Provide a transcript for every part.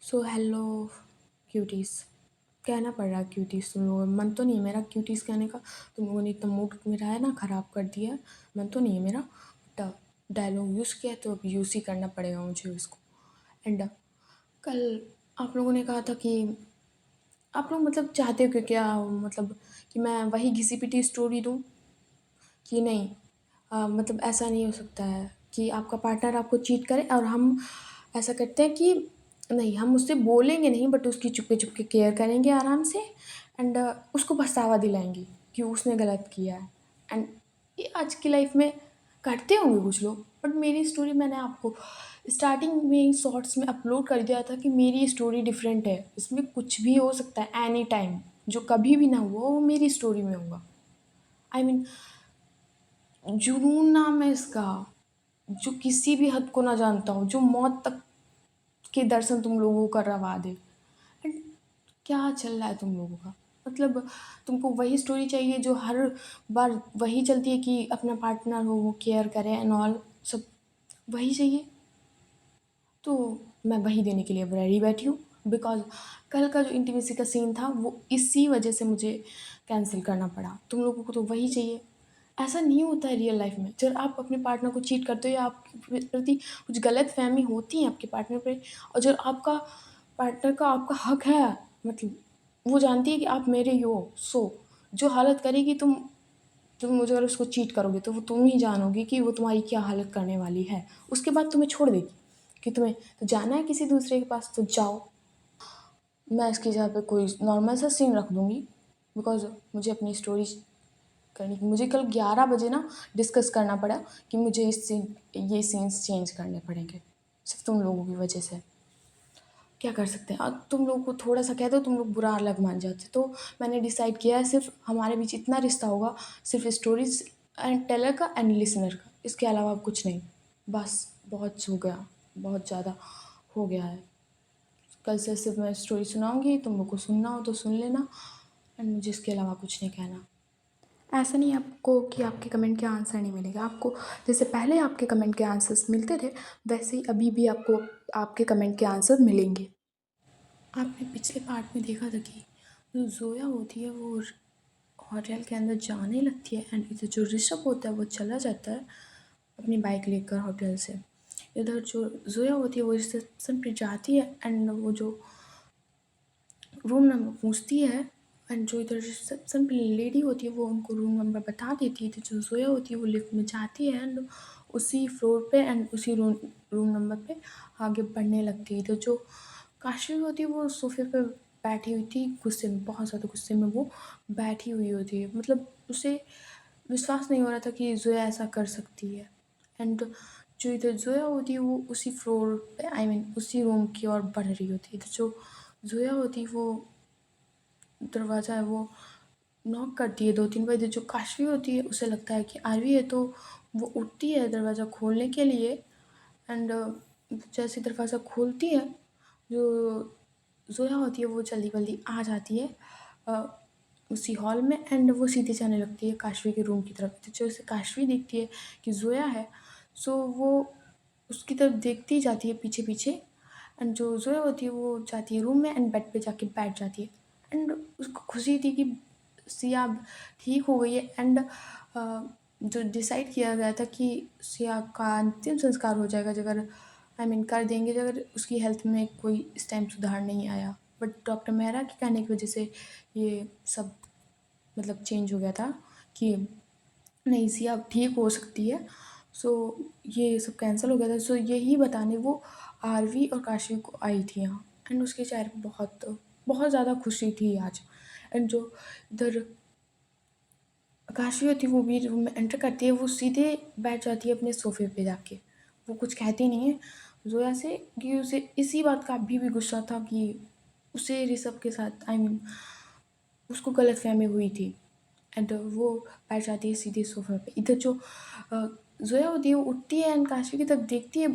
So hello cuties. कहना पड़ रहा है क्यूटीज तुम लोगों, मन तो नहीं है मेरा क्यूटीज कहने का। तुम लोगों ने इतना मूड मेरा है ना ख़राब कर दिया है। मन तो नहीं है मेरा, बट डायलॉग यूज़ किया है तो अब यूज़ ही करना पड़ेगा मुझे उसको। एंड कल आप लोगों ने कहा था कि आप लोग मतलब चाहते हो कि क्या, मतलब कि मैं वही घिसी पिटी स्टोरी दूँ कि नहीं। मतलब ऐसा नहीं हो सकता है कि आपका पार्टनर आपको चीट करे और हम ऐसा करते हैं कि नहीं, हम उससे बोलेंगे नहीं बट उसकी चुपके चुपके केयर करेंगे आराम से। एंड उसको पछतावा दिलाएंगे कि उसने गलत किया है। एंड ये आज की लाइफ में करते होंगे कुछ लोग, बट मेरी स्टोरी मैंने आपको स्टार्टिंग में शॉर्ट्स में अपलोड कर दिया था कि मेरी स्टोरी डिफरेंट है, इसमें कुछ भी हो सकता है एनी टाइम। जो कभी भी ना हुआ वो मेरी स्टोरी में होगा। आई मीन, जुनून नाम है इसका, जो किसी भी हद को ना जानता हो, जो मौत तक के दर्शन तुम लोगों को करवा दे। एंड क्या चल रहा है तुम लोगों का, मतलब तुमको वही स्टोरी चाहिए जो हर बार वही चलती है कि अपना पार्टनर हो वो केयर करे एंड ऑल, सब वही चाहिए। तो मैं वही देने के लिए अब रेडी बैठी हूँ। बिकॉज कल का जो इंटीमेसी का सीन था वो इसी वजह से मुझे कैंसिल करना पड़ा। तुम लोगों को तो वही चाहिए। ऐसा नहीं होता है रियल लाइफ में। जब आप अपने पार्टनर को चीट करते हो या आपके प्रति कुछ गलत फहमी होती है आपके पार्टनर पे, और जब आपका पार्टनर का आपका हक है, मतलब वो जानती है कि आप मेरे ही हो, सो जो हालत करेगी तुम मुझे अगर उसको चीट करोगे तो वो तुम ही जानोगी कि वो तुम्हारी क्या हालत करने वाली है। उसके बाद तुम्हें छोड़ देगी कि तुम्हें तो जाना है किसी दूसरे के पास तो जाओ। मैं इसकी जगह पे कोई नॉर्मल सा सीन रख दूँगी। बिकॉज़ मुझे अपनी स्टोरी करनी थी। मुझे कल 11 बजे ना डिस्कस करना पड़ा कि मुझे ये सीन्स चेंज करने पड़ेंगे, सिर्फ तुम लोगों की वजह से। क्या कर सकते हैं। और तुम लोगों को थोड़ा सा कह दो तुम लोग बुरा अलग मान जाते। तो मैंने डिसाइड किया है सिर्फ हमारे बीच इतना रिश्ता होगा, सिर्फ स्टोरीज एंड टेलर का एंड लिसनर का, इसके अलावा कुछ नहीं। बस बहुत हो गया, बहुत ज़्यादा हो गया है। कल से सिर्फ मैं स्टोरी सुनाऊंगी, तुम लोग को सुनना हो तो सुन लेना। एंड मुझे इसके अलावा कुछ नहीं कहना। ऐसा नहीं है आपको कि आपके कमेंट के आंसर नहीं मिलेगा आपको। जैसे पहले आपके कमेंट के आंसर्स मिलते थे, वैसे ही अभी भी आपको आपके कमेंट के आंसर मिलेंगे। आपने पिछले पार्ट में देखा था कि जो ज़ोया होती है वो होटल के अंदर जाने लगती है एंड इधर जो ऋषभ होता है वो चला जाता है अपनी बाइक लेकर होटल से। इधर जो ज़ोया होती है वो रिसेप्शन पे जाती है एंड वो जो रूम नंबर पूछती है। एंड जो इधर रिसेप्शन पे लेडी होती है वो उनको रूम नंबर बता देती है। तो जो ज़ोया होती है वो लिफ्ट में जाती है एंड उसी फ्लोर पे एंड उसी रूम नंबर पे आगे बढ़ने लगती है। तो जो काशी होती है वो सोफे पे बैठी हुई थी, गुस्से में, बहुत ज़्यादा गुस्से में वो बैठी हुई होती है। मतलब उसे विश्वास नहीं हो रहा था कि ज़ोया ऐसा कर सकती है। एंड जो इधर ज़ोया होती है वो उसी फ्लोर पे, आई मीन उसी रूम की ओर बढ़ रही होती है। तो जो ज़ोया होती है वो दरवाज़ा है वो नॉक करती है 2-3 बार। जो काशवी होती है उसे लगता है कि आ रही है तो वो उठती है दरवाज़ा खोलने के लिए। एंड जैसे दरवाज़ा खोलती है, जो ज़ोया होती है वो जल्दी-जल्दी आ जाती है उसी हॉल में एंड वो सीधे जाने लगती है काशवी के रूम की तरफ। तो जैसे काशवी देखती है कि ज़ोया है, सो वो उसकी तरफ देखती ही जाती है पीछे-पीछे। एंड जो ज़ोया होती है वो जाती है रूम में एंड बेड पे जाके बैठ जाती है। एंड उसको खुशी थी कि सिया अब ठीक हो गई है। एंड जो डिसाइड किया गया था कि सिया का अंतिम संस्कार हो जाएगा अगर, आई मीन कर देंगे अगर उसकी हेल्थ में कोई इस टाइम सुधार नहीं आया। बट डॉक्टर मेहरा के कहने की वजह से ये सब मतलब चेंज हो गया था कि नहीं, सिया अब ठीक हो सकती है। सो ये सब कैंसिल हो गया था। सो यही बताने वो आरवी और काशी को आई थी यहाँ। एंड उसके चेहरे पे बहुत बहुत ज़्यादा खुशी थी आज। एंड जो इधर काशी होती है वो भी रूम में एंटर करती है, वो सीधे बैठ जाती है अपने सोफ़े पे जाके। वो कुछ कहती नहीं है ज़ोया से कि उसे इसी बात का अभी भी गुस्सा था कि उसे ऋषभ के साथ, आई मीन उसको गलतफ़हमी हुई थी। एंड वो बैठ जाती है सीधे सोफ़े पे। इधर जो ज़ोया होती है वो उठती है एंड काशी की तरफ देखती है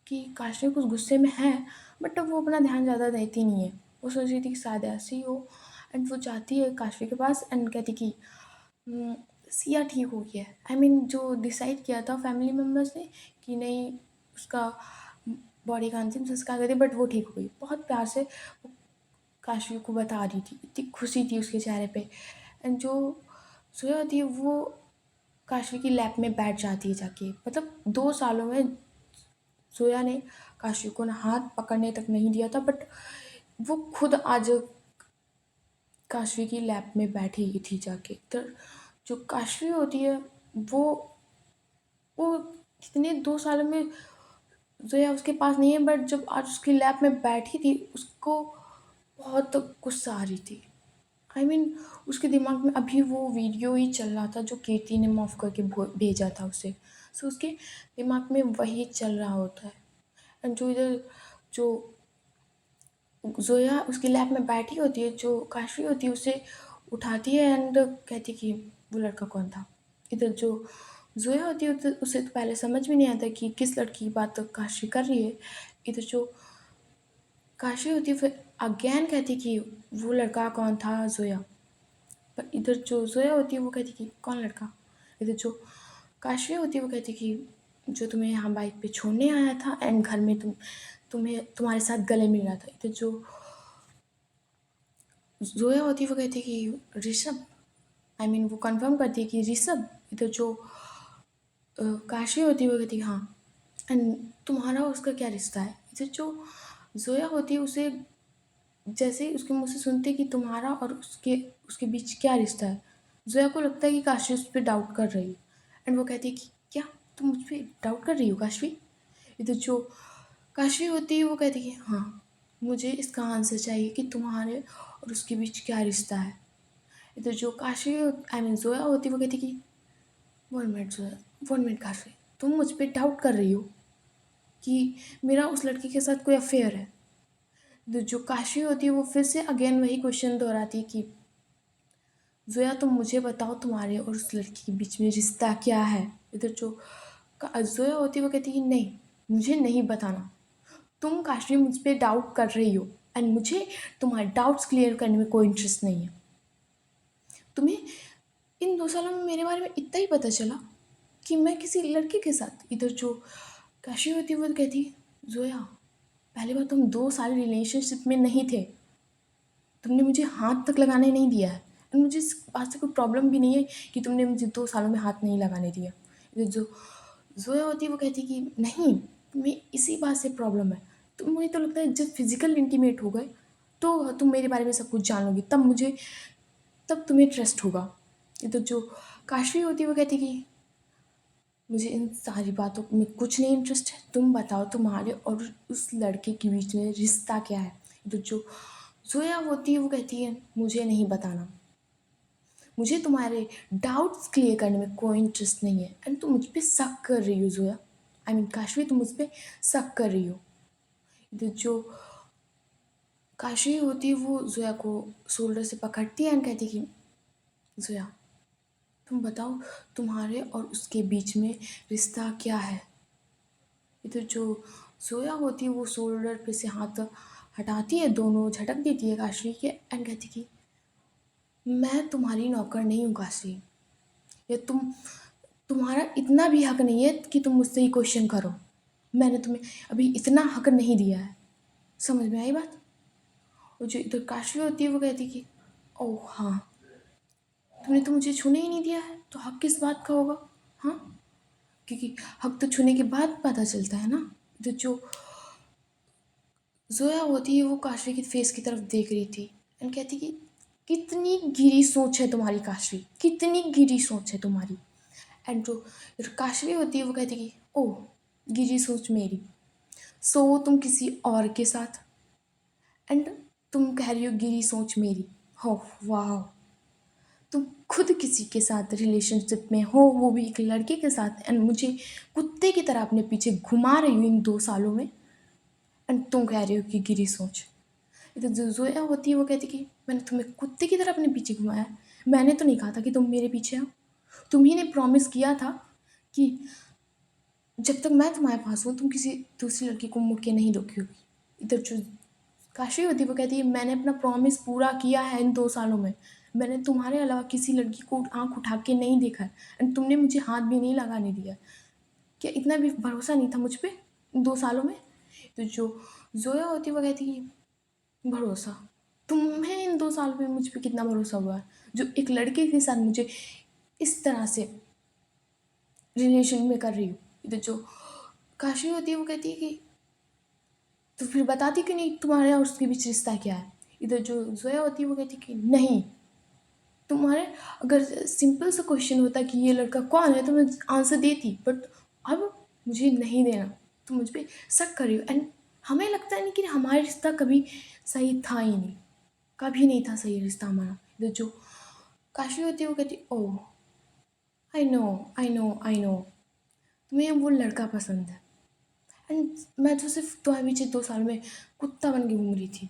कि काशी कुछ गुस्से में है, बट वो अपना ध्यान ज़्यादा देती नहीं है। वो सोच रही थी कि शायद ऐसे ही हो। एंड वो जाती है काशी के पास एंड कहती कि सिया ठीक हो गया है। आई मीन जो डिसाइड किया था फैमिली मेम्बर्स ने कि नहीं, उसका बॉडी का अंतिम संस्कार कर दिया, बट वो ठीक हो गई। बहुत प्यार से वो काशवी को बता रही थी, इतनी खुशी थी उसके चेहरे पे। एंड जो सोया होती है वो काशवी की लैप में बैठ जाती है जाके। मतलब 2 सालों में जोया ने काशवी को ना हाथ पकड़ने तक नहीं दिया था, बट वो खुद आज काशवी की लैप में बैठी ही थी जाके। तो जो काशवी होती है वो वो इतने 2 सालों में जोया उसके पास नहीं है, बट जब आज उसकी लैप में बैठी थी उसको बहुत गुस्सा आ रही थी। आई मीन उसके दिमाग में अभी वो वीडियो ही चल रहा था जो कीर्ति ने माफ़ करके भेजा था उसे। सो उसके दिमाग में वही चल रहा होता है। एंड जो इधर जो जोया उसकी लैप में बैठी होती है, जो काशवी होती है उसे उठाती है एंड कहती कि वो लड़का कौन था। इधर जो जोया होती है उसे तो पहले समझ में नहीं आता कि किस लड़की की बात काशवी कर रही है। इधर जो काशवी होती है फिर अगेन कहती कि वो लड़का कौन था जोया। पर इधर जो जोया होती है वो कहती कि कौन लड़का। इधर जो काशवी होती है वो कहती कि जो तुम्हें यहाँ बाइक पे छोड़ने आया था एंड घर में तुम्हें तुम्हारे साथ गले मिल रहा था। इधर जो जोया होती है वो कहती कि ऋषभ, आई मीन वो कंफर्म करती है कि ऋषभ। इधर जो काशवी होती है वो कहती है हाँ। एंड तुम्हारा और उसका क्या रिश्ता है। इधर जो जोया होती है उसे जैसे ही उसके मुंह से सुनते कि तुम्हारा और उसके उसके बीच क्या रिश्ता है, जोया को लगता है कि काशवी उस पर डाउट कर रही है। एंड वो कहती है कि क्या तुम मुझ पर डाउट कर रही हो काशवी। इधर जो काशवी होती है वो कहती है हाँ, मुझे इसका आंसर चाहिए कि तुम्हारे और उसके बीच क्या रिश्ता है। इधर जो काशवी आई मीन जोया होती है वो कहती कि 1 मिनट जोया, 1 मिनट काशवी, तुम मुझ पर डाउट कर रही हो कि मेरा उस लड़की के साथ कोई अफेयर है। जो काशी होती है वो फिर से अगेन वही क्वेश्चन दोहराती है कि जोया तुम मुझे बताओ तुम्हारे और उस लड़की के बीच में रिश्ता क्या है। इधर जो जोया होती है वो कहती है कि नहीं, मुझे नहीं बताना। तुम काशी मुझ पर डाउट कर रही हो एंड मुझे तुम्हारे डाउट्स क्लियर करने में कोई इंटरेस्ट नहीं है। तुम्हें इन 2 सालों में मेरे बारे में इतना ही पता चला कि मैं किसी लड़के के साथ। इधर जो काशी होती है वो कहती है जोया, पहली बार तुम 2 साल रिलेशनशिप में नहीं थे, तुमने मुझे हाथ तक लगाने नहीं दिया है। और मुझे इस बात से कोई प्रॉब्लम भी नहीं है कि तुमने मुझे 2 सालों में हाथ नहीं लगाने दिया। ये जो जोया होती है वो कहती है कि नहीं, तुम्हें इसी बात से प्रॉब्लम है। तो मुझे तो लगता है जब फिजिकल इंटीमेट हो गए तो तुम मेरे बारे में सब कुछ जान लोगी, तब तुम्हें ट्रस्ट होगा। ये तो जो काशवी होती है वो कहती है कि मुझे इन सारी बातों में कुछ नहीं इंटरेस्ट है, तुम बताओ तुम्हारे और उस लड़के के बीच में रिश्ता क्या है। तो जो जोया होती है वो कहती है मुझे नहीं बताना, मुझे तुम्हारे डाउट्स क्लियर करने में कोई इंटरेस्ट नहीं है। एंड तुम मुझ पर शक कर रही हो जोया, आई मीन काशवी, तुम मुझ पर शक कर रही हो। तो जो काशवी होती है वो जोया को शोल्डर से पकड़ती है एंड कहती है कि जोया तुम बताओ तुम्हारे और उसके बीच में रिश्ता क्या है। इधर जो सोया होती है वो शोल्डर पे से हाथ हटाती है, दोनों झटक देती है काशवी के एंड कहती कि मैं तुम्हारी नौकर नहीं हूँ काशवी। ये तुम्हारा इतना भी हक नहीं है कि तुम मुझसे ही क्वेश्चन करो। मैंने तुम्हें अभी इतना हक नहीं दिया है। समझ में आई बात। और जो इधर काशवी होती है वो कहती कि ओह हाँ, तुमने तो मुझे छूने ही नहीं दिया है तो हक किस बात का होगा। हाँ, क्योंकि हक तो छूने के बाद पता चलता है ना। तो जो जोया होती है वो काशवी के फेस की तरफ देख रही थी एंड कहती कि कितनी गिरी सोच है तुम्हारी काशवी, कितनी गिरी सोच है तुम्हारी। एंड जो काशवी होती है वो कहती कि ओह, गिरी सोच मेरी, सो तुम किसी और के साथ। एंड तुम कह रही हो गिरी सोच मेरी। हो वाह, तुम खुद किसी के साथ रिलेशनशिप में हो, वो भी एक लड़के के साथ, एंड मुझे कुत्ते की तरह अपने पीछे घुमा रही हो इन 2 सालों में। एंड तुम कह रही हो कि गिरी सोच। इधर जो जोया होती है वो कहती कि मैंने तुम्हें कुत्ते की तरह अपने पीछे घुमाया है, मैंने तो नहीं कहा था कि तुम मेरे पीछे हो। तुम ही ने प्रॉमिस किया था कि जब तक मैं तुम्हारे पास हूँ तुम किसी दूसरी लड़की को मुड़ के नहीं रोकोगी। इधर जो काशी होती है वो कहती है मैंने अपना प्रॉमिस पूरा किया है इन 2 सालों में, मैंने तुम्हारे अलावा किसी लड़की को आँख उठा के नहीं देखा है एंड तुमने मुझे हाथ भी नहीं लगाने दिया। क्या इतना भी भरोसा नहीं था मुझ पर इन 2 सालों में। तो जो ज़ोया होती है वो कहती है भरोसा, तुम्हें इन 2 साल में मुझ पे कितना भरोसा हुआ है, जो एक लड़के के साथ मुझे इस तरह से रिलेशन में कर रही हो। तो जो काशी होती है वो कहती है कि तो फिर बताती क्यों नहीं तुम्हारे और उसके बीच रिश्ता क्या है। इधर जो ज़ोया होती है वो कहती है कि नहीं, तुम्हारे अगर सिंपल सा क्वेश्चन होता कि ये लड़का कौन है तो मैं आंसर देती, बट अब मुझे नहीं देना, तुम मुझ पे शक कर रही हो। एंड हमें लगता है नहीं कि हमारा रिश्ता कभी सही था ही नहीं, कभी नहीं था सही रिश्ता हमारा। इधर जो काशी होती है वो कहती oh I know, I know, I know, तुम्हें वो लड़का पसंद है। एंड मैं तो सिर्फ तुम्हारे पीछे 2 साल में कुत्ता बन के घूम रही थी,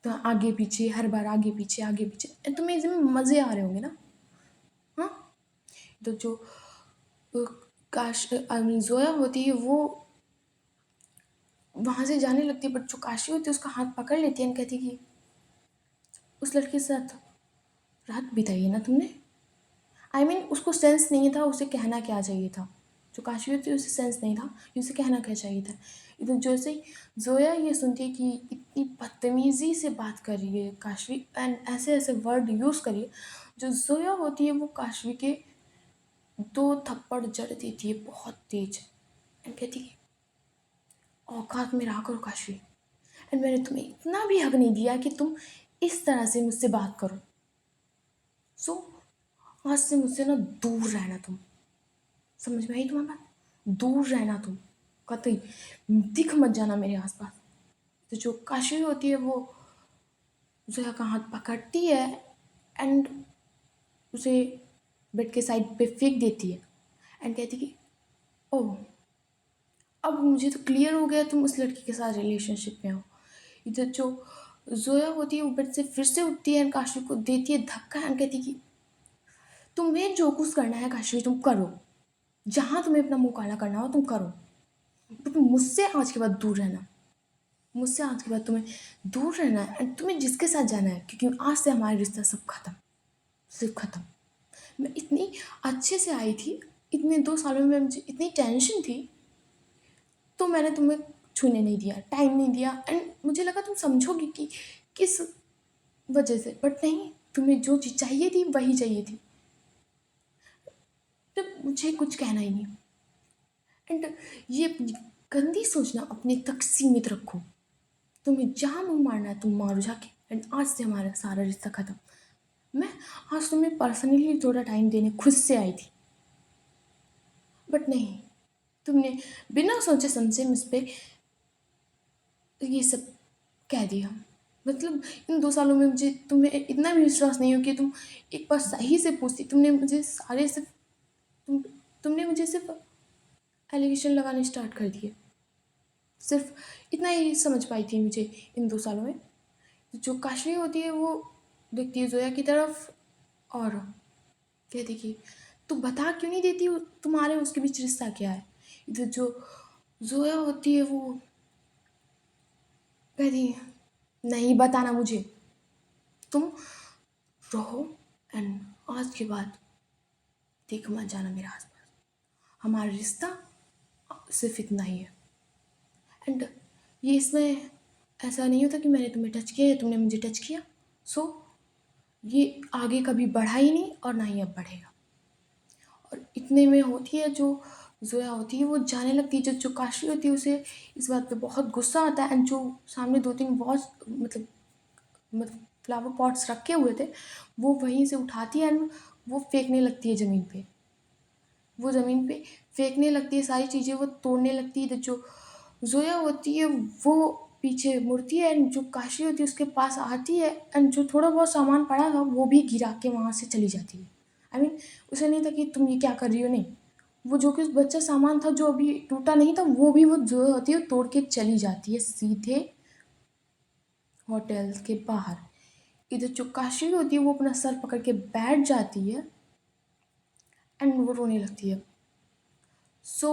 तो आगे पीछे हर बार आगे पीछे आगे पीछे, एंड तुम्हें इसमें मज़े आ रहे होंगे ना। हाँ, तो जो अ, ज़ोया होती है वो वहाँ से जाने लगती है, बट जो काशी होती है उसका हाथ पकड़ लेती है एंड कहती है कि उस लड़के के साथ रात बिताई है ना तुमने। आई मीन उसको सेंस नहीं था उसे कहना क्या चाहिए था, जो काशी थी उसे सेंस नहीं था कि उसे कहना क्या चाहिए था। इधर जैसे ही जोया ये सुनती है कि इतनी बदतमीज़ी से बात कर रही है काशवी एंड ऐसे ऐसे वर्ड यूज़ करिए, जो जोया होती है वो काशवी के 2 थप्पड़ जड़ देती है बहुत तेज एंड कहती है औकात में रहा करो काशवी, एंड मैंने तुम्हें इतना भी हक नहीं दिया कि तुम इस तरह से मुझसे बात करो। सो आज से मुझसे ना दूर रहना तुम, समझ में आई तुम्हारी बात, दूर रहना तुम, कतई दिख मत जाना मेरे आसपास। तो जो काशी होती है वो जोया का हाथ पकड़ती है एंड उसे बेड के साइड पे फेंक देती है एंड कहती कि ओह अब मुझे तो क्लियर हो गया तुम उस लड़की के साथ रिलेशनशिप में हो। इधर जो जोया होती है वो बेड से फिर से उठती है एंड काशी को देती है धक्का एंड कहती कि तुम्हें जो कुछ करना है काशी तुम करो, जहाँ तुम्हें अपना मुंह काला करना हो तुम करो, बट मुझसे आज के बाद दूर रहना, मुझसे आज के बाद तुम्हें दूर रहना है एंड तुम्हें जिसके साथ जाना है, क्योंकि आज से हमारा रिश्ता सब खत्म, सिर्फ खत्म। मैं इतनी अच्छे से आई थी, इतने 2 सालों में मुझे इतनी टेंशन थी, तो मैंने तुम्हें छूने नहीं दिया, टाइम नहीं दिया एंड मुझे लगा तुम समझोगी कि किस वजह से, बट नहीं, तुम्हें जो चीज़ चाहिए थी वही चाहिए थी, तो मुझे कुछ कहना ही नहीं। एंड ये गंदी सोचना अपने तक सीमित रखो, तुम्हें जहाँ मुंह मारना है तुम मारो जाके, एंड आज से हमारा सारा रिश्ता खत्म। मैं आज तुम्हें पर्सनली थोड़ा टाइम देने खुद से आई थी, बट नहीं, तुमने बिना सोचे समझे मुझ पे ये सब कह दिया। मतलब इन 2 सालों में मुझे तुम्हें इतना भी विश्वास नहीं हो कि तुम एक बार सही से पूछती, तुमने मुझे सारे सिर्फ तुमने मुझे सिर्फ एलिगेशन लगाने स्टार्ट कर दिए, सिर्फ इतना ही समझ पाई थी मुझे इन 2 सालों में। जो काशवी होती है वो देखती है जोया की तरफ और कहती कि तू बता क्यों नहीं देती तुम्हारे उसके बीच रिश्ता क्या है। इधर जो जोया होती है वो कहती है नहीं बताना मुझे, तुम रहो एंड आज के बाद देख मत जाना मेरे आसपास, हमारा रिश्ता सिर्फ इतना ही है। एंड ये इसमें ऐसा नहीं होता कि मैंने तुम्हें टच किया या तुमने मुझे टच किया, सो ये आगे कभी बढ़ा ही नहीं और ना ही अब बढ़ेगा। और इतने में होती है जो जोया होती है वो जाने लगती है, जो काशी होती है उसे इस बात पे बहुत गुस्सा आता है एंड जो सामने 2-3 बहुत मतलब फ्लावर पॉट्स रखे हुए थे वो वहीं से उठाती है एंड वो फेंकने लगती है ज़मीन पे, वो ज़मीन पे फेंकने लगती है सारी चीज़ें, वो तोड़ने लगती है। तो जो जोया होती है वो पीछे मुड़ती है एंड जो काशी होती है उसके पास आती है एंड जो थोड़ा बहुत सामान पड़ा था वो भी गिरा के वहाँ से चली जाती है। आई मीन उसे नहीं था कि तुम ये क्या कर रही हो, नहीं, वो जो कि उस बच्चा सामान था जो अभी टूटा नहीं था वो भी वो जो होती है तोड़ के चली जाती है सीधे होटल के बाहर। इधर जो काशी होती है वो अपना सर पकड़ के बैठ जाती है एंड वो रोने लगती है। सो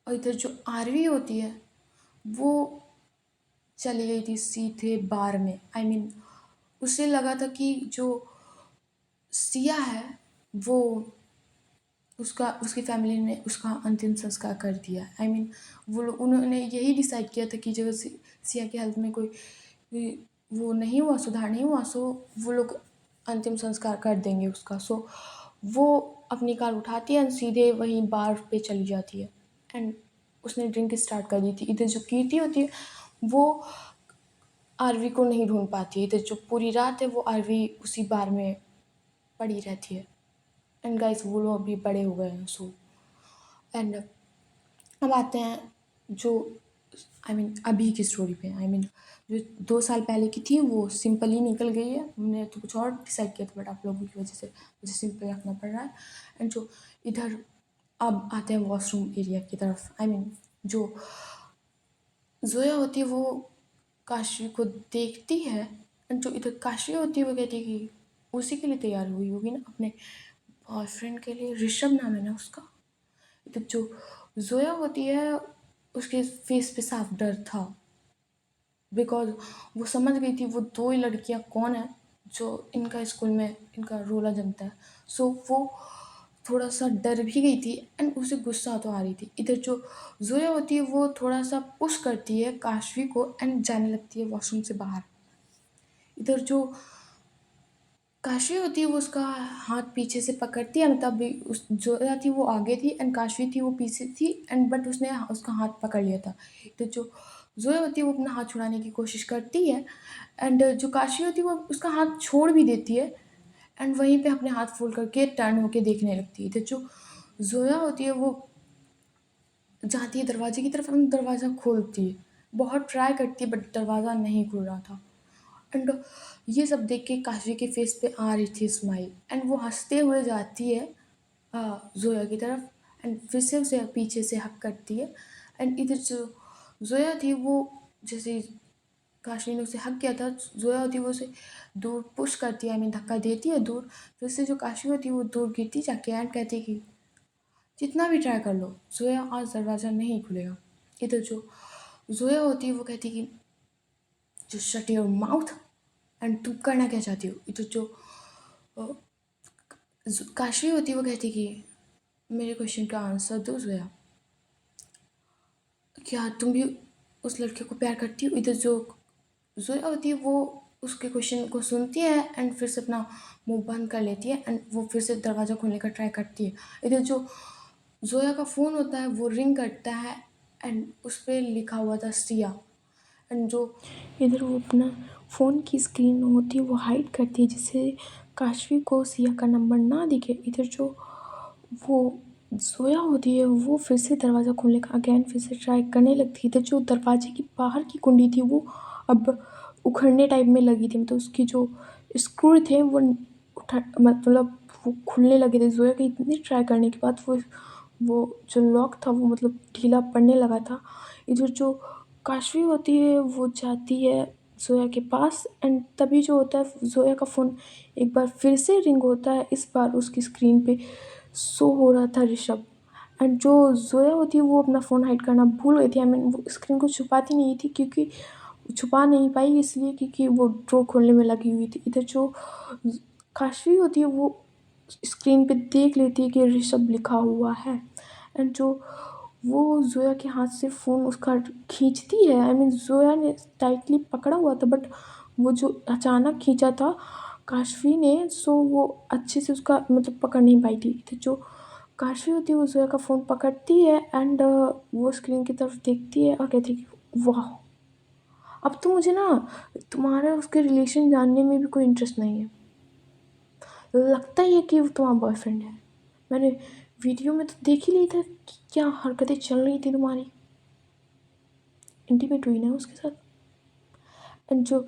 और इधर जो आरवी होती है वो चली गई थी सीधे बार में। आई मीन उसे लगा था कि जो सिया है वो उसकी फैमिली ने उसका अंतिम संस्कार कर दिया। आई मीन वो लोग उन्होंने यही डिसाइड किया था कि जब सिया की हेल्थ में कोई वो नहीं हुआ, सुधार नहीं हुआ, सो वो लोग अंतिम संस्कार कर देंगे उसका। सो वो अपनी कार उठाती है एंड सीधे वहीं बार पे चली जाती है एंड उसने ड्रिंक स्टार्ट कर दी थी। इधर जो कीर्ति होती है वो आरवी को नहीं ढूंढ पाती है। इधर जो पूरी रात है वो आरवी उसी बार में पड़ी रहती है। एंड गाइस वो लोग अभी बड़े हो गए हैं। सो एंड अब आते हैं जो अभी की स्टोरी पे। जो 2 साल पहले की थी वो सिंपल ही निकल गई है। हमने तो कुछ और डिसाइड किया था बट आप लोगों की वजह से मुझे सिंपल रखना पड़ रहा है। एंड जो इधर अब आते हैं वॉशरूम एरिया की तरफ। जो जोया होती है वो काशी को देखती है एंड जो इधर काशी होती है वो कहती है कि उसी के लिए तैयार हुई होगी ना, अपने बॉयफ्रेंड के लिए। ऋषभ नाम है ना उसका। तो जो जोया होती है उसके फेस पे साफ डर था बिकॉज वो समझ गई थी वो दो ही लड़कियां कौन है जो इनका स्कूल में इनका रोला जमता है। सो वो थोड़ा सा डर भी गई थी एंड उसे गुस्सा तो आ रही थी। इधर जो जोया होती है वो थोड़ा सा पुश करती है काशवी को एंड जाने लगती है वॉशरूम से बाहर। इधर जो काशवी होती है वो उसका हाथ पीछे से पकड़ती है। मतलब उस जोया थी वो आगे थी एंड काशवी थी वो पीछे थी एंड बट उसने उसका हाथ पकड़ लिया था। तो जो जोया होती है वो अपना हाथ छुड़ाने की कोशिश करती है एंड जो काशवी होती है वो उसका हाथ छोड़ भी देती है एंड वहीं पे अपने हाथ फोल्ड करके टर्न होके देखने लगती है। तो जो जोया होती है वो जाती है दरवाजे की तरफ एंड दरवाज़ा खोलती है। बहुत ट्राई करती है बट दरवाज़ा नहीं खुल रहा था। एंड ये सब देख के काशी के फेस पे आ रही थी स्माइल एंड वो हंसते हुए जाती है जोया की तरफ एंड फिर से उसे पीछे से हक करती है। एंड इधर जो जोया थी वो जैसे काशी ने उसे हक किया था, जोया होती है वो उसे दूर पुश करती है। धक्का देती है दूर। फिर से जो काशी होती है वो दूर गिरती जाके एंड कहती है कि जितना भी ट्राई कर लो जोया आज दरवाज़ा नहीं खुलेगा। इधर जो जोया होती है वो कहती है कि जो शट योर माउथ एंड तुम करना क्या चाहती हो। इधर जो अ, काशवी होती है वो कहती है कि मेरे क्वेश्चन का आंसर दो जोया, क्या तुम भी उस लड़के को प्यार करती हो। इधर जो जोया होती है वो उसके क्वेश्चन को सुनती है एंड फिर से अपना मुंह बंद कर लेती है एंड वो फिर से दरवाज़ा खोलने का ट्राई करती है। इधर जो जोया का फ़ोन होता है वो रिंग करता है एंड उस पर लिखा हुआ था सिया। एंड जो इधर वो अपना फ़ोन की स्क्रीन होती है वो हाइड करती है जिससे काशवी को सिया का नंबर ना दिखे। इधर जो वो जोया होती है वो फिर से दरवाज़ा खोलने का अगेन फिर से ट्राई करने लगती है। इधर जो दरवाजे की बाहर की कुंडी थी वो अब उखड़ने टाइप में लगी थी। मतलब उसकी जो स्क्रू थे वो उठा मतलब वो खुलने लगे थे। जोया के इतनी ट्राई करने के बाद वो जो लॉक था वो मतलब ढीला पड़ने लगा था। इधर जो काशवी होती है वो जाती है जोया के पास एंड तभी जो होता है जोया का फ़ोन एक बार फिर से रिंग होता है। इस बार उसकी स्क्रीन पे शो हो रहा था ऋषभ। एंड जो जोया होती है वो अपना फ़ोन हाइड करना भूल गई थी। वो स्क्रीन को छुपाती नहीं थी क्योंकि छुपा नहीं पाई इसलिए क्योंकि वो ड्रॉ खोलने में लगी हुई थी। इधर जो काशवी होती है वो स्क्रीन पे देख लेती है कि ऋषभ लिखा हुआ है एंड जो वो जोया के हाथ से फ़ोन उसका खींचती है। जोया ने टाइटली पकड़ा हुआ था बट वो जो अचानक खींचा था काशवी ने सो वो अच्छे से उसका मतलब पकड़ नहीं पाई थी। तो जो काशवी होती है वो जोया का फ़ोन पकड़ती है एंड वो स्क्रीन की तरफ देखती है और कहती है कि वाह, अब तो मुझे ना तुम्हारा उसके रिलेशन जानने में भी कोई इंटरेस्ट नहीं है। लगता ही है कि वो तुम्हारा बॉयफ्रेंड है। मैंने वीडियो में तो देख ही ली था कि क्या हरकतें चल रही थी तुम्हारी, इंटीमेट हुई ना उसके साथ। एंड जो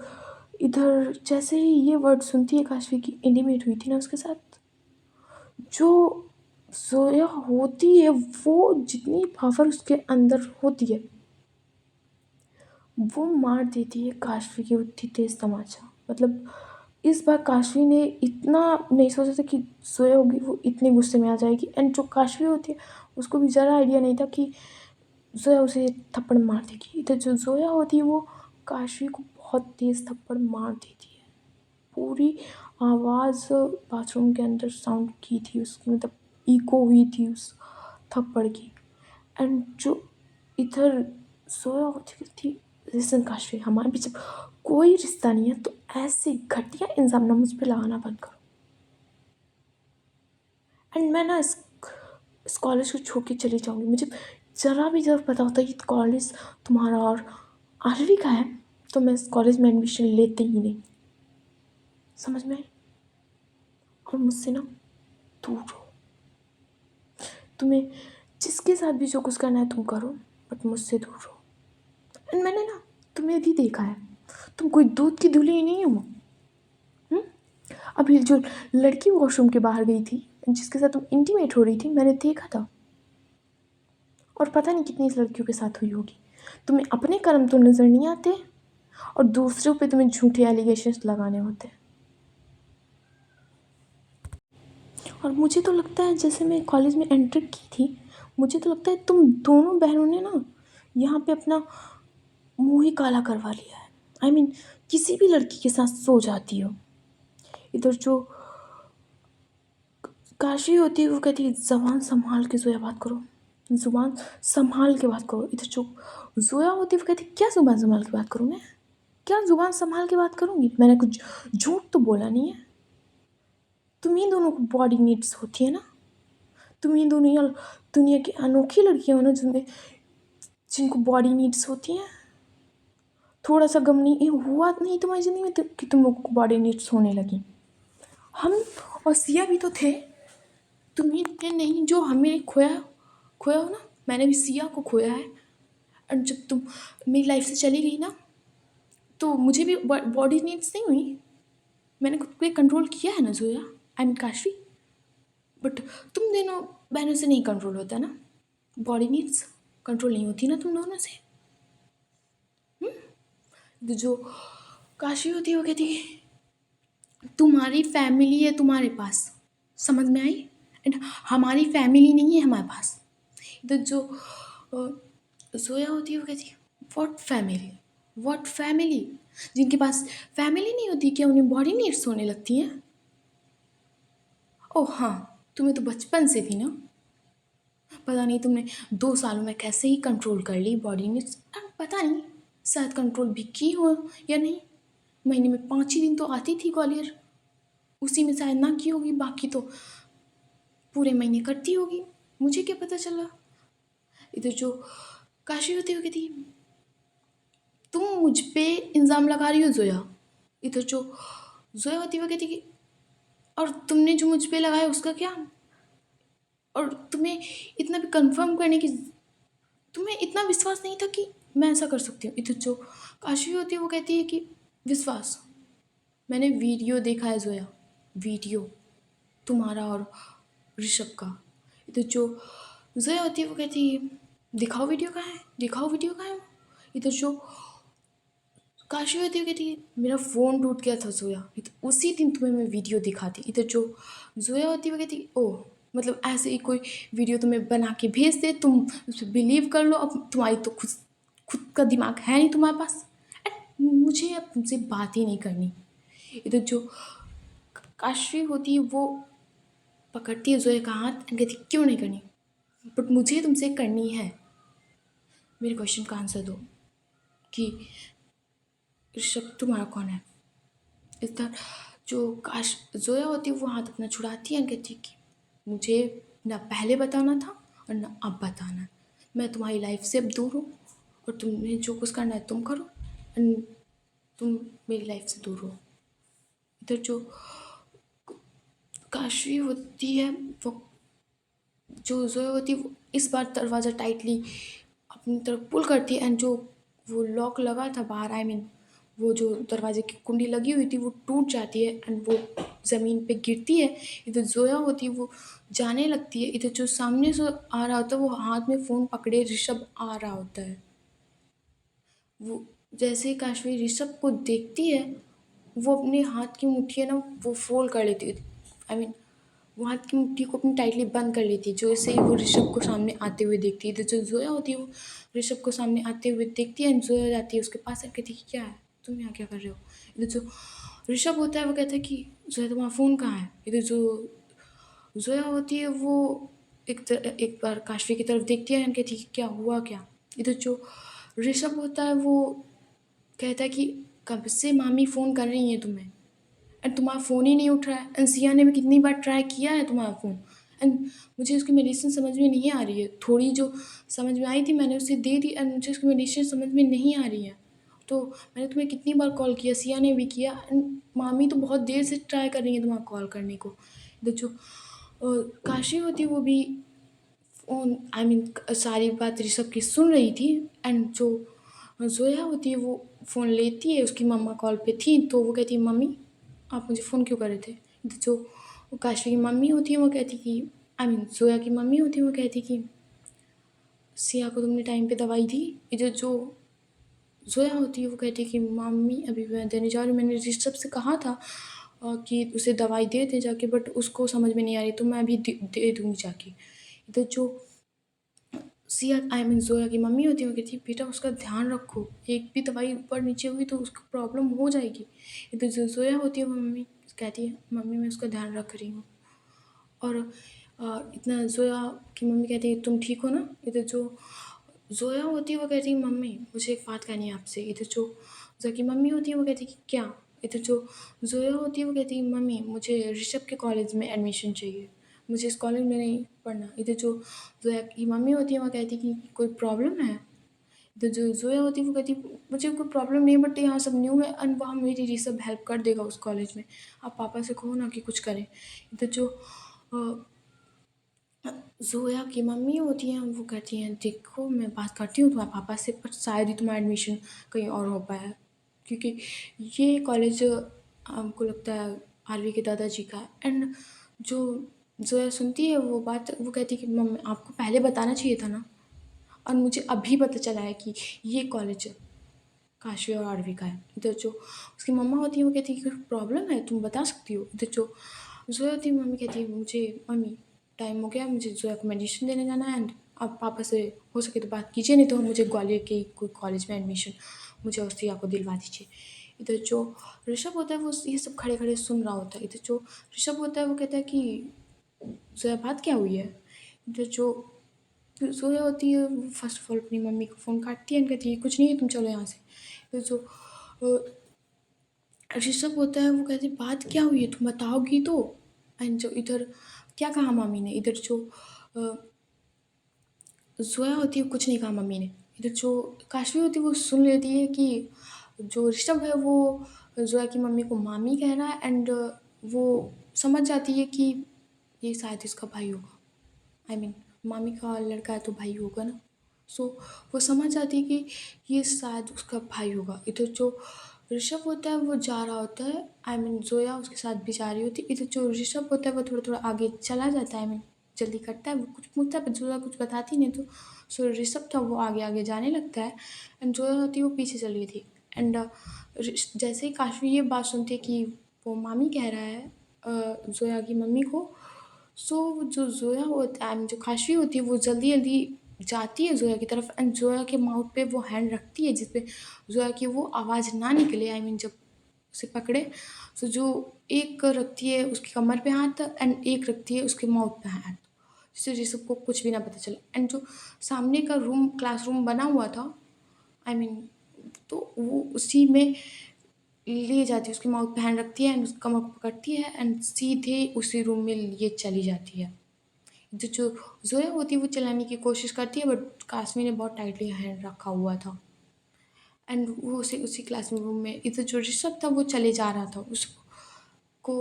इधर जैसे ही ये वर्ड सुनती है काशवी की इंटीमेट हुई थी ना उसके साथ, जो जोया होती है वो जितनी पावर उसके अंदर होती है वो मार देती है काशवी की उतनी तेज तमाचा। मतलब इस बार काशवी ने इतना नहीं सोचा था कि जोया होगी वो इतने गुस्से में आ जाएगी। एंड जो काशवी होती है उसको भी ज़रा आइडिया नहीं था कि जोया उसे थप्पड़ मार देगी। इधर जो जोया होती है वो काशवी को बहुत तेज़ थप्पड़ मार देती है। पूरी आवाज़ बाथरूम के अंदर साउंड की थी उसकी। मतलब ईको हुई थी उस थप्पड़ की। एंड जो इधर सोया होती थी, लिसन काशवी, हमारे बीच में कोई रिश्ता नहीं है, तो ऐसे घटिया इल्ज़ाम ना मुझ पे लगाना बंद करो। एंड मैं ना इस कॉलेज को छोड़ के चली जाऊँगी। मुझे ज़रा भी जब पता होता कि कॉलेज तुम्हारा और आरवी का है, तो मैं इस कॉलेज में एडमिशन लेते ही नहीं। समझ में आई? और मुझसे ना दूर रहो। तुम्हें जिसके साथ भी जो कुछ करना है तुम करो, बट मुझसे दूर रहो। एंड मैंने ना तुम्हें भी देखा है, तुम कोई दूध की धुली नहीं हो। अभी जो लड़की वॉशरूम के बाहर गई थी, जिसके साथ तुम इंटीमेट हो रही थी, मैंने देखा था। और पता नहीं कितनी लड़कियों के साथ हुई होगी। तुम्हें अपने कर्म तो नज़र नहीं आते, और दूसरों पे तुम्हें झूठे एलिगेशंस लगाने होते हैं। और मुझे तो लगता है, जैसे मैं कॉलेज में एंटर की थी, मुझे तो लगता है तुम दोनों बहनों ने ना यहाँ पे अपना मुंह ही काला करवा लिया है। आई मीन किसी भी लड़की के साथ सो जाती हो। इधर जो काशी होती है वो कहती है ज़बान संभाल के जोया बात करो, ज़ुबान संभाल के बात करो। इधर जो जोया होती है वो कहती है क्या ज़ुबान संभाल के बात करूँ मैं, क्या ज़ुबान संभाल के बात करूँगी, मैंने कुछ झूठ तो बोला नहीं है। तुम ही दोनों को बॉडी नीड्स होती है ना, तुम ही दोनों दुनिया की अनोखी लड़कियां हो ना, जिनको बॉडी नीड्स होती हैं। थोड़ा सा गम नहीं हुआ नहीं तुम्हारी ज़िंदगी में कि तुम लोगों को बॉडी नीड्स होने लगी। हम और सिया भी तो थे, तुम्ही ने नहीं जो हमें खोया खोया हो ना, मैंने भी सिया को खोया है। और जब तुम मेरी लाइफ से चली गई ना, तो मुझे भी बॉडी नीड्स नहीं हुई, मैंने खुद पे कंट्रोल किया है ना Zoya, I mean Kashvi. But तुम दोनों बहनों से नहीं कंट्रोल होता ना, बॉडी नीड्स कंट्रोल नहीं होती ना तुम दोनों से। तो जो काशी होती है वो कहती है तुम्हारी फैमिली है तुम्हारे पास, समझ में आई? एंड हमारी फैमिली नहीं है हमारे पास। तो जो जोया होती है वो कहती है व्हाट फैमिली, व्हाट फैमिली, जिनके पास फैमिली नहीं होती क्या उन्हें बॉडी नीड्स होने लगती हैं? ओह हाँ, तुम्हें तो बचपन से थी ना, पता नहीं तुमने 2 सालों में कैसे ही कंट्रोल कर ली बॉडी नीड्स। पता नहीं शायद कंट्रोल भी की हो या नहीं। महीने में 5 ही दिन तो आती थी ग्वालियर, उसी में शायद ना की होगी, बाकी तो पूरे महीने करती होगी, मुझे क्या पता चला। इधर जो काशी होती हो कहती तुम मुझ पे इल्ज़ाम लगा रही हो जोया। इधर जो जोया होती वो कहती कि और तुमने जो मुझ पे लगाया उसका क्या, और तुम्हें इतना भी कंफर्म करने की, तुम्हें इतना विश्वास नहीं था कि मैं ऐसा कर सकती हूँ। इधर जो काशी होती है वो कहती है कि विश्वास, मैंने वीडियो देखा है जोया, वीडियो तुम्हारा और ऋषभ का। इधर जो जोया होती है वो कहती है दिखाओ वीडियो कहाँ है, दिखाओ वीडियो कहाँ है। इधर जो काशी होती है वो कहती है मेरा फ़ोन टूट गया था जोया, उसी दिन तुम्हें मैं वीडियो दिखाती। इधर जो जोया होती है वो कहती ओह मतलब ऐसे ही कोई वीडियो तुम्हें बना के भेज दे, तुम उस पर बिलीव कर लो, अब तुम्हारी तो खुद खुद का दिमाग है नहीं तुम्हारे पास। मुझे अब तुमसे बात ही नहीं करनी। इधर जो काशी होती है वो पकड़ती है जोया का हाथ एंड कहती क्यों नहीं करनी, बट मुझे तुमसे करनी है। मेरे क्वेश्चन का आंसर दो कि ऋषभ तुम्हारा कौन है। इस तरह जो काश जोया होती है वो हाथ अपना छुड़ाती है एंड कहती है कि मुझे ना पहले बताना था और ना अब बताना है, मैं तुम्हारी लाइफ से अब दूर हूँ, और तुम्हें जो कुछ करना है तुम करो एंड तुम मेरी लाइफ से दूर हो। इधर जो काशी होती है वो, जो जोया होती है वो इस बार दरवाज़ा टाइटली अपनी तरफ पुल करती है एंड जो वो लॉक लगा था बाहर, आई मीन वो जो दरवाजे की कुंडी लगी हुई थी वो टूट जाती है एंड वो ज़मीन पे गिरती है। इधर जोया होती है वो जाने लगती है। इधर जो सामने से आ रहा होता है वो हाथ में फ़ोन पकड़े ऋषभ आ रहा होता है। वो जैसे ही काश्मीर ऋषभ को देखती है, वो अपने हाथ की मुट्ठी है ना वो फोल्ड कर लेती है, आई मीन वो हाथ की मुट्ठी को अपनी टाइटली बंद कर लेती है। जो ऐसे ही वो ऋषभ को सामने आते हुए देखती है, तो जो जोया होती है वो ऋषभ को सामने आते हुए देखती है एंड जोया जाती है उसके पास और कहती है कि क्या है, तुम यहाँ क्या कर रहे हो। इधर जो ऋषभ होता है वो कहता है कि जोया तुम्हारा फ़ोन कहाँ है। इधर जो ज़ोया होती है वो एक बार काशवी की तरफ देखती है एंड कहती है क्या हुआ क्या? इधर जो ऋषभ होता है वो कहता है कि कब से मामी फ़ोन कर रही हैं तुम्हें एंड तुम्हारा फ़ोन ही नहीं उठ रहा है एंड सिया ने भी कितनी बार ट्राई किया है तुम्हारा फ़ोन एंड मुझे उसकी मेडिसिन समझ में नहीं आ रही है। थोड़ी जो समझ में आई थी मैंने उसे दे दी एंड मुझे उसकी मेडिसिन समझ में नहीं आ रही है। तो मैंने तुम्हें कितनी बार कॉल किया, सिया ने भी किया एंड मामी तो बहुत देर से ट्राई कर रही हैं तुम्हारा कॉल करने को। इधर जो काशी होती है वो भी आई मीन सारी बात ऋषभ की सुन रही थी एंड जो ज़ोया होती है वो फ़ोन लेती है, उसकी मम्मा कॉल पे थी तो वो कहती है मम्मी आप मुझे फ़ोन क्यों कर रहे थे? तो जो काशवी की मम्मी होती है वो कहती कि आई मीन ज़ोया की मम्मी होती है वो कहती कि सिया को तुमने टाइम पे दवाई दी? इधर जो ज़ोया होती है वो कहती है कि मम्मी अभी मैं देने जा रही हूँ, मैंने ऋषभ से कहा था कि उसे दवाई दे दे जाके बट उसको समझ में नहीं आ रही तो मैं अभी दे दूँगी जाके। इधर जो सिया आई मीन ज़ोया की मम्मी होती है वो कहती है बेटा उसका ध्यान रखो, एक भी दवाई ऊपर नीचे हुई तो उसको प्रॉब्लम हो जाएगी। इधर जो ज़ोया होती है वो मम्मी कहती है मम्मी मैं उसका ध्यान रख रही हूँ। और इतना ज़ोया की मम्मी कहती है तुम ठीक हो ना? इधर जो ज़ोया होती है वो कहती है मम्मी मुझे एक बात कहनी है आपसे। इधर जो ज़ोया की मम्मी होती है वो कहती है कि क्या? इधर जो ज़ोया होती है वो कहती है मम्मी मुझे ऋषभ के कॉलेज में एडमिशन चाहिए, मुझे इस कॉलेज में नहीं पढ़ना। इधर जो ज़ोया की मम्मी होती है वो कहती है कि कोई प्रॉब्लम है? तो जो ज़ोया होती है वो कहती है मुझे कोई प्रॉब्लम नहीं बट यहाँ सब न्यू है एंड वहाँ मेरी ऋषभ हेल्प कर देगा उस कॉलेज में। आप पापा से कहो ना कि कुछ करें। इधर जो अ, ज़ोया की मम्मी होती हैं वो कहती हैं देखो मैं बात करती हूँ तुम्हारे पापा से पर शायद ही तुम्हारा एडमिशन कहीं और हो पाया है। क्योंकि ये कॉलेज हमको लगता है आरवी के दादाजी का है एंड जो ज़ोया सुनती है वो बात वो कहती है कि मम्मी आपको पहले बताना चाहिए था ना और मुझे अभी पता चला है कि ये कॉलेज काशवी और आरवी का है। इधर जो उसकी मम्मा होती है वो कहती है कि प्रॉब्लम है तुम बता सकती हो। इधर जो ज़ोया होती है मम्मी कहती है मुझे मम्मी टाइम हो गया मुझे ज़ोया को मेडिसिन देने जाना है एंड आप पापा से हो सके तो बात कीजिए नहीं तो मुझे ग्वालियर के कोई कॉलेज में एडमिशन मुझे और सिया को दिलवा दीजिए। इधर जो ऋषभ होता है वो ये सब खड़े खड़े सुन रहा होता है। इधर जो ऋषभ होता है वो कहता है कि ज़ोया बात क्या हुई है? इधर जो फिर ज़ोया होती है वो फर्स्ट ऑफ ऑल अपनी मम्मी को फ़ोन काटती है एंड कहती है कुछ नहीं है तुम चलो यहाँ से। फिर जो ऋषभ होता है वो कहती है बात क्या हुई है तुम बताओगी तो? एंड जो इधर क्या कहा मम्मी ने? इधर जो अ, ज़ोया होती है कुछ नहीं कहा मम्मी ने। इधर जो काशवी होती है वो सुन लेती है कि जो ऋषभ है वो ज़ोया की मम्मी को मामी कह रहा है एंड वो समझ जाती है कि ये शायद इसका भाई होगा। आई मीन मामी का लड़का है तो भाई होगा ना। सो वो समझ जाती है कि ये शायद उसका भाई होगा। इधर जो ऋषभ होता है वो जा रहा होता है आई मीन ज़ोया उसके साथ भी जा रही होती है। इधर जो ऋषभ होता है वो थोड़ा थोड़ा आगे चला जाता है आई मीन जल्दी करता है वो कुछ पूछता है पर ज़ोया कुछ बताती नहीं तो सो ऋषभ था वो आगे आगे जाने लगता है एंड ज़ोया होती है वो पीछे चल रही थी एंड जैसे ही काशवी ये बात सुनती है कि वो मामी कह रहा है ज़ोया की मम्मी को सो जो ज़ोया होता है जो काशवी होती है वो जल्दी-जल्दी जाती है ज़ोया की तरफ एंड ज़ोया के माउथ पे वो हैंड रखती है जिस पे ज़ोया की वो आवाज़ ना निकले आई मीन जब उसे पकड़े तो जो एक रखती है उसकी कमर पे हाथ एंड एक रखती है उसके माउथ पे हाथ जिससे ऋषभ को कुछ भी ना पता चले एंड जो सामने का रूम क्लासरूम बना हुआ था आई मीन तो वो उसी में ले जाती है उसके माउथ पे हैंड रखती है एंड उसकी कमर को पकड़ती है एंड सीधे उसी रूम में लिए चली जाती है। जो ज़ोया होती है वो चलाने की कोशिश करती है बट कास्मी ने बहुत टाइटली हैंड रखा हुआ था एंड वो उसे उसी क्लासरूम में इधर जो ऋषभ था वो चले जा रहा था उसको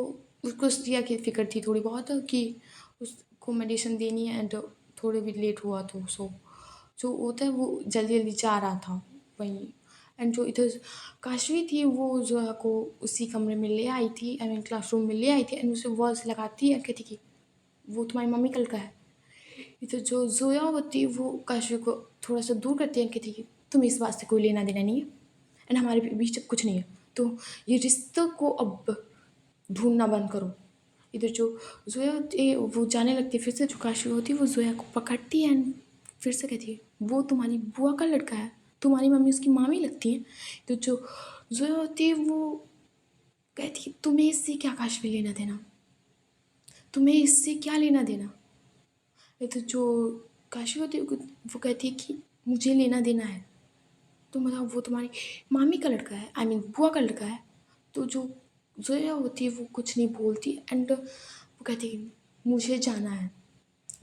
उसको सिया की फ़िक्र थी थोड़ी बहुत कि उसको मेडिसिन देनी है एंड थोड़े भी लेट हुआ तो सो जो होता है वो जल्दी जल्दी जा रहा था वहीं एंड जो इधर काशवी थी वो ज़ोया को उसी कमरे में ले आई थी आई मीन क्लासरूम में ले आई थी एंड उसे वॉल्स लगाती है कहती कि वो तुम्हारी मम्मी कल का है। इधर जो ज़ोया होती है वो काशवी को थोड़ा-सा दूर करती है, कहती है कि तुम्हें इस बात से कोई लेना-देना नहीं है एंड हमारे बीच अब कुछ नहीं है। तो ये रिश्तों को अब ढूँढना बंद करो। इधर जो ज़ोया होती है वो जाने लगती है फिर से जो काशवी होती है वो ज़ोया को पकड़ती है एंड फिर से कहती है वो तुम्हारी बुआ का लड़का है, तुम्हारी मम्मी उसकी मामी लगती है। तो जो ज़ोया होती है वो कहती है तुम्हें इससे क्या काशवी लेना-देना? तुम्हें इससे क्या लेना देना? ये तो जो काशी होती है वो कहती है कि मुझे लेना देना है। तो मतलब वो तुम्हारी मामी का लड़का है, आई मीन बुआ का लड़का है। तो जो जोया होती है वो कुछ नहीं बोलती एंड वो कहती है मुझे जाना है।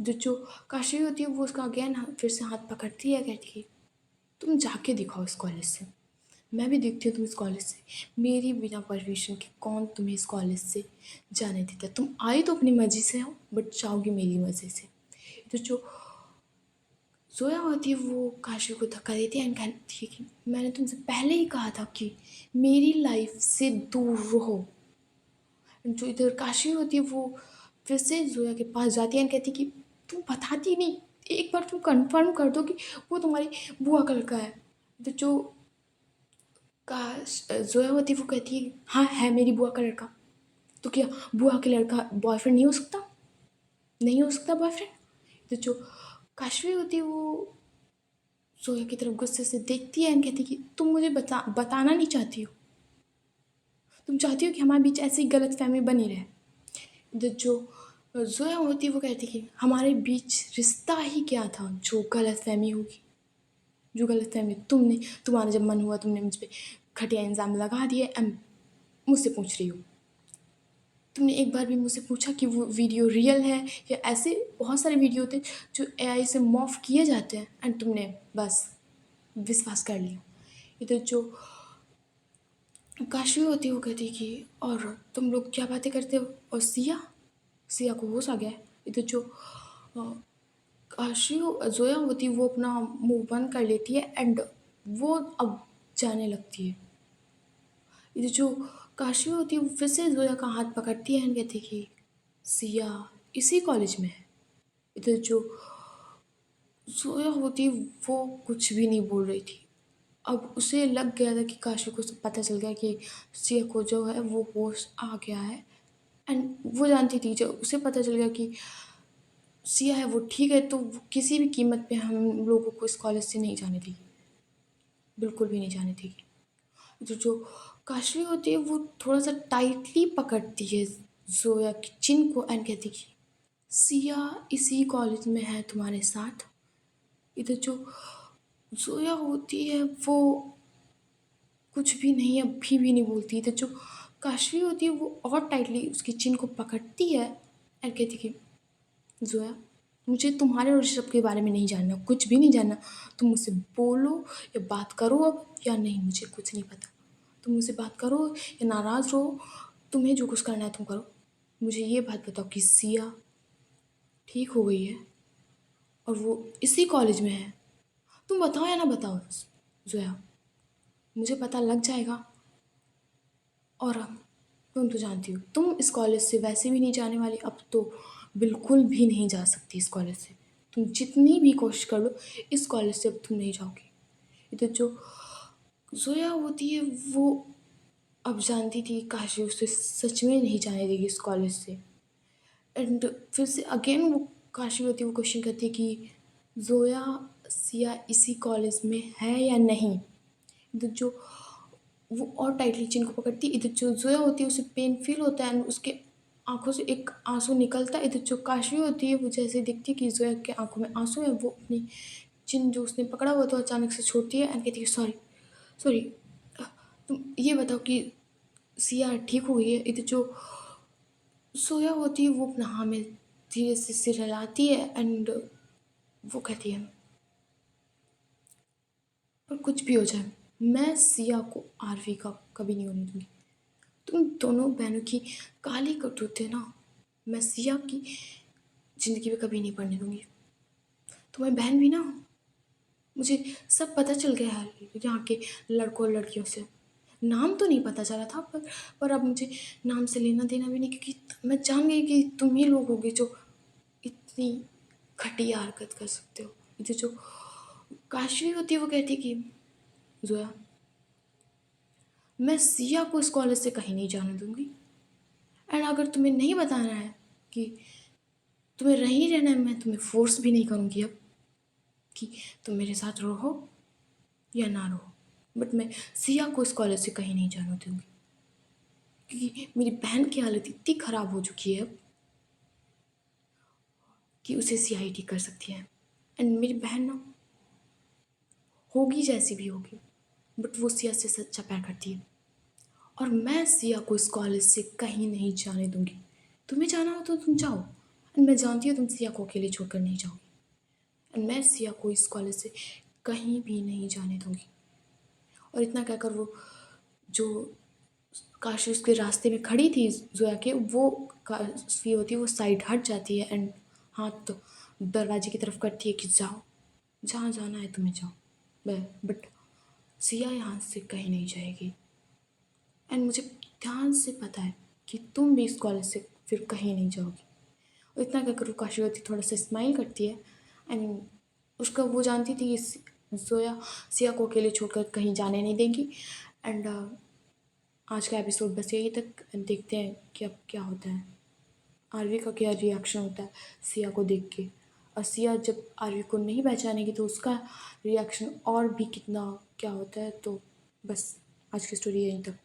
जो काशी होती है वो उसका अगेन फिर से हाथ पकड़ती है, कहती है तुम जाके दिखाओ इस कॉलेज से। मैं भी देखती हूँ तुम इस कॉलेज से, मेरी बिना परमिशन के कौन तुम्हें इस कॉलेज से जाने देता। तुम आई तो अपनी मर्जी से हो बट जाओगी मेरी मर्जी से। तो जो जोया होती है वो काशी को धक्का देती है एंड कहती है कि मैंने तुमसे पहले ही कहा था कि मेरी लाइफ से दूर रहो। जो इधर काशी होती है वो फिर से जोया के पास जाती है एंड कहती है कि तुम बताती नहीं, एक बार तुम कंफर्म कर दो कि वो तुम्हारी बुआ का लड़का है। तो जो का जोया होती है वो कहती है हाँ है मेरी बुआ का लड़का। तो क्या बुआ के लड़का बॉयफ्रेंड नहीं हो सकता? नहीं हो सकता बॉयफ्रेंड? तो जो काशवी होती है वो जोया की तरफ गुस्से से देखती है एंड कहती है कि तुम मुझे बताना नहीं चाहती हो, तुम चाहती हो कि हमारे बीच ऐसी गलत फहमी बनी रहे। जो जोया होती है वो कहती है कि हमारे बीच रिश्ता ही क्या था जो गलत फहमी होगी, जो गलत फहमी तुमने, तुम्हारा जब मन हुआ तुमने मुझ पर घटिया इल्ज़ाम लगा दिए एंड मुझसे पूछ रही हो। तुमने एक बार भी मुझसे पूछा कि वो वीडियो रियल है या ऐसे बहुत सारे वीडियो थे जो एआई से मॉर्फ किए जाते हैं एंड तुमने बस विश्वास कर लिया। इधर जो काशवी होती है वो कहती है कि और तुम लोग क्या बातें करते हो, और सिया, सिया को होश आ गया है। इधर जो अ, काशवी जोया होती है वो अपना मुंह बंद कर लेती है एंड वो अब जाने लगती है। इधर जो काशवी होती है वो फिर से जोया का हाथ पकड़ती है एंड कहती है कि सिया इसी कॉलेज में है। इधर जो जोया होती वो कुछ भी नहीं बोल रही थी। अब उसे लग गया था कि काशी को सब पता चल गया कि सिया को जो है वो होश आ गया है एंड वो जानती थी जब उसे पता चल गया कि सिया है वो ठीक है तो वो किसी भी कीमत पे हम लोगों को इस कॉलेज से नहीं जाने देगी, बिल्कुल भी नहीं जाने देगी। जो काशवी होती है वो थोड़ा सा टाइटली पकड़ती है जोया की चिन को एंड कहती है सिया इसी कॉलेज में है तुम्हारे साथ। इधर जो जोया होती है वो कुछ भी नहीं, अभी भी नहीं बोलती। इधर जो काशवी होती है वो और टाइटली उसकी चिन को पकड़ती है एंड कहती कि जोया मुझे तुम्हारे और ऋषभ के बारे में नहीं जानना, कुछ भी नहीं जानना। तुम मुझसे बोलो या बात करो अब या नहीं, मुझे कुछ नहीं पता। तुम मुझसे बात करो या नाराज़ रहो, तुम्हें जो कुछ करना है तुम करो। मुझे ये बात बताओ कि सिया ठीक हो गई है और वो इसी कॉलेज में है। तुम बताओ या ना बताओ जोया, मुझे पता लग जाएगा। और तुम तो जानती हो तुम इस कॉलेज से वैसे भी नहीं जाने वाली, अब तो बिल्कुल भी नहीं जा सकती इस कॉलेज से। तुम जितनी भी कोशिश कर लो इस कॉलेज से अब तुम नहीं जाओगी। इधर जो जोया होती है वो अब जानती थी काशी उसे सच में नहीं जाने देगी इस कॉलेज से एंड फिर से अगेन वो काशी होती है वो क्वेश्चन करती है कि जोया सिया इसी कॉलेज में है या नहीं। इधर जो वो और टाइटली चिन को पकड़ती है। इधर जो जोया होती है उसे पेन फील होता है एंड उसके आंखों से एक आंसू निकलता है। इधर जो काशवी होती है वो जैसे दिखती है कि जोया के आंखों में आंसू है वो अपनी चिन जो उसने पकड़ा हुआ था अचानक से छोड़ती है एंड कहती है सॉरी सॉरी। तुम ये बताओ कि सिया ठीक हो गई है। इधर जो सोया होती है वो अपना हाँ में धीरे से सिर हिलाती है एंड वो कहती है पर कुछ भी हो जाए मैं सिया को आरवी का कभी नहीं होने दूंगी। तुम दोनों बहनों की काली करतूतें ना मैं सिया की ज़िंदगी में कभी नहीं पड़ने दूंगी। तुम्हारी बहन भी ना, मुझे सब पता चल गया है यहाँ के लड़कों और लड़कियों से। नाम तो नहीं पता चला था पर अब मुझे नाम से लेना देना भी नहीं, क्योंकि मैं जान गई कि तुम ही लोग होगे जो इतनी घटिया हरकत कर सकते हो। इधर जो काशवी होती है वो कहती कि जोया मैं सिया को इस कॉलेज से कहीं नहीं जाने दूंगी एंड अगर तुम्हें नहीं बताना है कि तुम्हें रही रहना है मैं तुम्हें फोर्स भी नहीं करूँगी अब कि तुम मेरे साथ रहो या ना रहो, बट मैं सिया को इस कॉलेज से कहीं नहीं जाने दूंगी क्योंकि मेरी बहन की हालत इतनी ख़राब हो चुकी है अब कि उसे सीआईडी कर सकती है। एंड मेरी बहन ना होगी जैसी भी होगी, बट वो सिया से सच्चा प्यार करती है। और मैं सिया को इस कॉलेज से कहीं नहीं जाने दूंगी। तुम्हें जाना हो तो तुम जाओ, एंड मैं जानती हूँ तुम सिया को अकेले छोड़कर नहीं जाओगी। एंड मैं सिया को इस कॉलेज से कहीं भी नहीं जाने दूंगी। और इतना कहकर वो जो काशी उसके रास्ते में खड़ी थी जोया के, वो काशी होती है वो साइड हट जाती है एंड हाथ तो दरवाजे की तरफ करती है कि जाओ, जहाँ जाना है तुम्हें जाओ, बट सिया यहाँ से कहीं नहीं जाएगी। एंड मुझे ध्यान से पता है कि तुम भी इस कॉलेज से फिर कहीं नहीं जाओगी। और इतना कहकर वो काशीवती थोड़ा सा स्माइल करती है। एंड उसका वो जानती थी कि जोया सिया को अकेले छोड़कर कहीं जाने नहीं देंगी। एंड आज का एपिसोड बस यही तक। देखते हैं कि अब क्या होता है, आरवी का क्या रिएक्शन होता है सिया को देख के। और सिया जब आरवी को नहीं पहचानेगी तो उसका रिएक्शन और भी कितना क्या होता है। तो बस आज की स्टोरी यहीं तक।